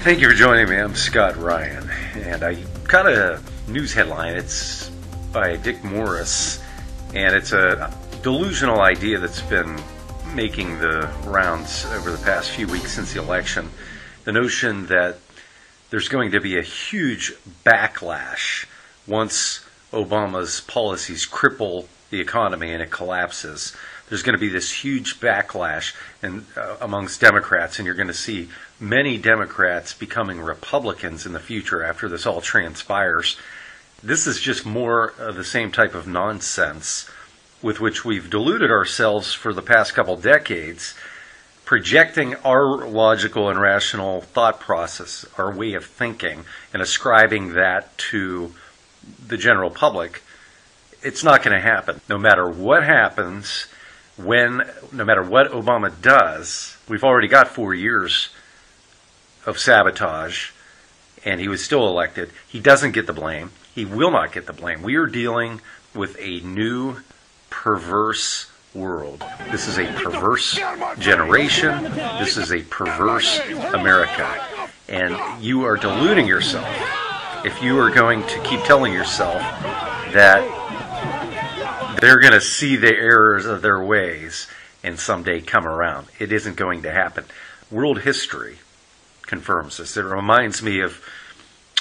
Thank you for joining me. I'm Scott Ryan, and I got a news headline. It's by Dick Morris, and it's a delusional idea that's been making the rounds over the past few weeks since the election. The notion that there's going to be a huge backlash once Obama's policies cripple the economy and it collapses. There's going to be this huge backlash amongst Democrats, and you're going to see many Democrats becoming Republicans in the future after this all transpires. This is just more of the same type of nonsense with which we've deluded ourselves for the past couple decades, projecting our logical and rational thought process, our way of thinking, and ascribing that to the general public. It's not going to happen. No matter what happens, no matter what Obama does, we've already got 4 years of sabotage, and he was still elected. He doesn't get the blame. He will not get the blame. We are dealing with a new, perverse world. This is a perverse generation. This is a perverse America. And you are deluding yourself if you are going to keep telling yourself that they're going to see the errors of their ways and someday come around. It isn't going to happen. World history confirms this. It reminds me of,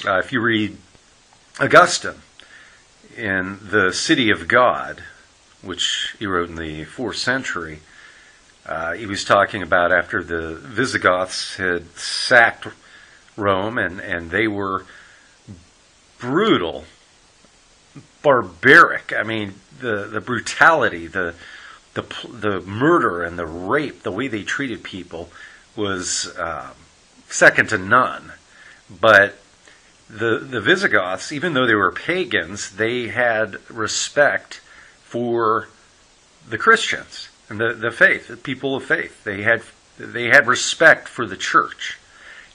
if you read Augustine in The City of God, which he wrote in the 4th century, he was talking about after the Visigoths had sacked Rome, and they were brutal, barbaric. I mean, the brutality, the murder and the rape, the way they treated people was second to none. But the Visigoths, even though they were pagans, they had respect for the Christians and the faith, the people of faith. They had respect for the church.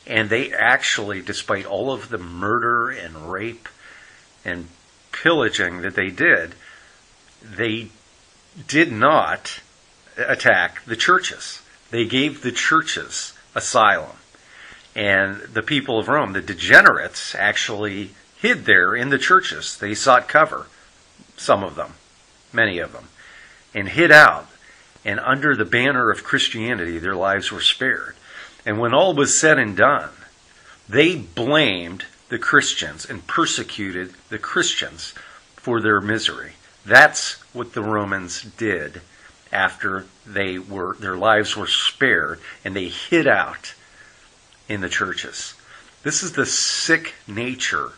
And they actually, despite all of the murder and rape and pillaging that they did not attack the churches. They gave the churches asylum. And the people of Rome, the degenerates, actually hid there in the churches. They sought cover, some of them, many of them, and hid out. And under the banner of Christianity, their lives were spared. And when all was said and done, they blamed the Christians and persecuted the Christians for their misery. That's what the Romans did after their lives were spared and they hid out in the churches. This is the sick nature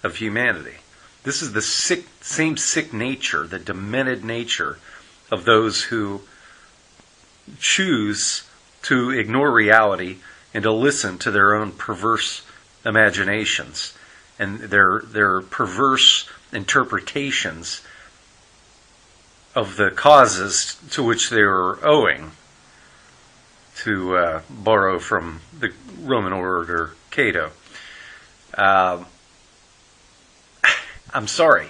of humanity. This is the same sick nature, the demented nature of those who choose to ignore reality and to listen to their own perverse imaginations and their perverse interpretations of the causes to which they are owing, to borrow from the Roman orator Cato. I'm sorry.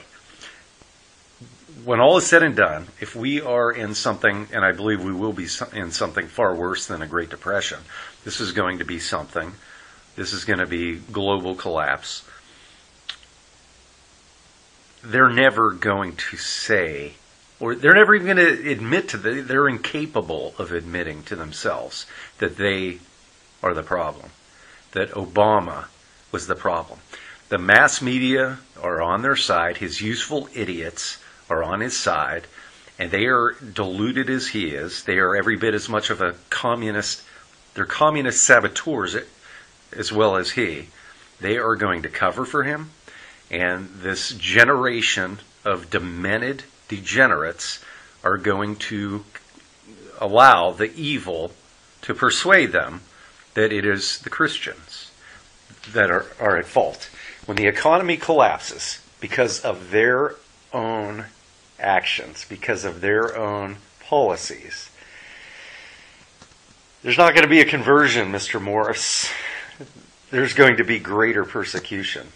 When all is said and done, if we are in something, and I believe we will be in something far worse than a Great Depression, this is going to be something. This is going to be global collapse. They're never going to say, or they're never even going to admit they're incapable of admitting to themselves that they are the problem, that Obama was the problem. The mass media are on their side. His useful idiots are on his side, and they are deluded as he is. They are every bit as much of a communist. They're communist saboteurs as well as he. They are going to cover for him, and this generation of demented degenerates are going to allow the evil to persuade them that it is the Christians that are at fault. When the economy collapses because of their own actions, because of their own policies, there's not going to be a conversion, Mr. Morris. There's going to be greater persecution.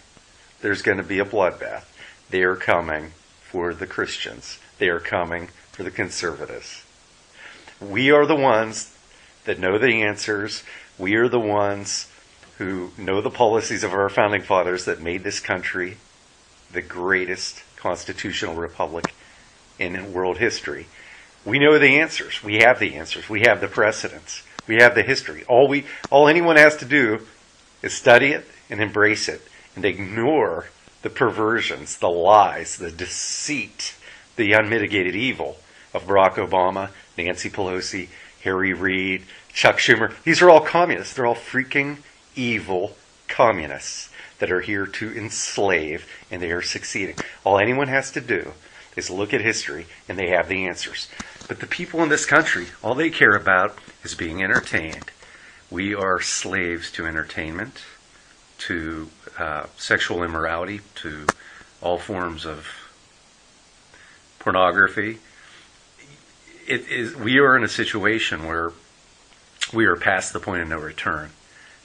There's going to be a bloodbath. They are coming for the Christians. They are coming for the conservatives. We are the ones that know the answers. We are the ones who know the policies of our founding fathers that made this country the greatest constitutional republic in world history. We know the answers. We have the answers. We have the precedents. We have the history. All anyone has to do is study it and embrace it and ignore the perversions, the lies, the deceit, the unmitigated evil of Barack Obama, Nancy Pelosi, Harry Reid, Chuck Schumer. These are all communists. They're all freaking evil communists that are here to enslave, and they are succeeding. All anyone has to do is look at history, and they have the answers. But the people in this country, all they care about is being entertained. We are slaves to entertainment, to sexual immorality, to all forms of pornography. We are in a situation where we are past the point of no return.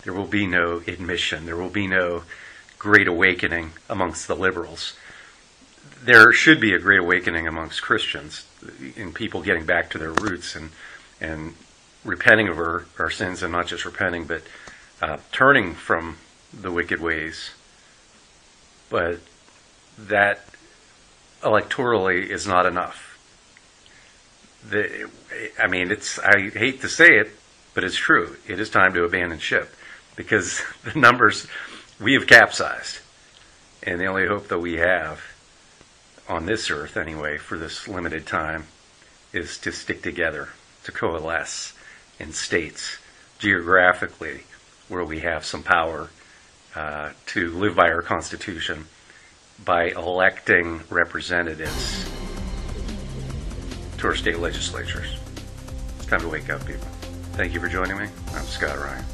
There will be no admission. There will be no great awakening amongst the liberals. There should be a great awakening amongst Christians in people getting back to their roots and repenting of our sins, and not just repenting, but turning from the wicked ways. But that electorally is not enough. I hate to say it, but it's true. It is time to abandon ship, because the numbers, we have capsized. And the only hope that we have, on this earth anyway, for this limited time, is to stick together, to coalesce in states, geographically, where we have some power to live by our Constitution, by electing representatives to our state legislatures. It's time to wake up, people. Thank you for joining me. I'm Scott Ryan.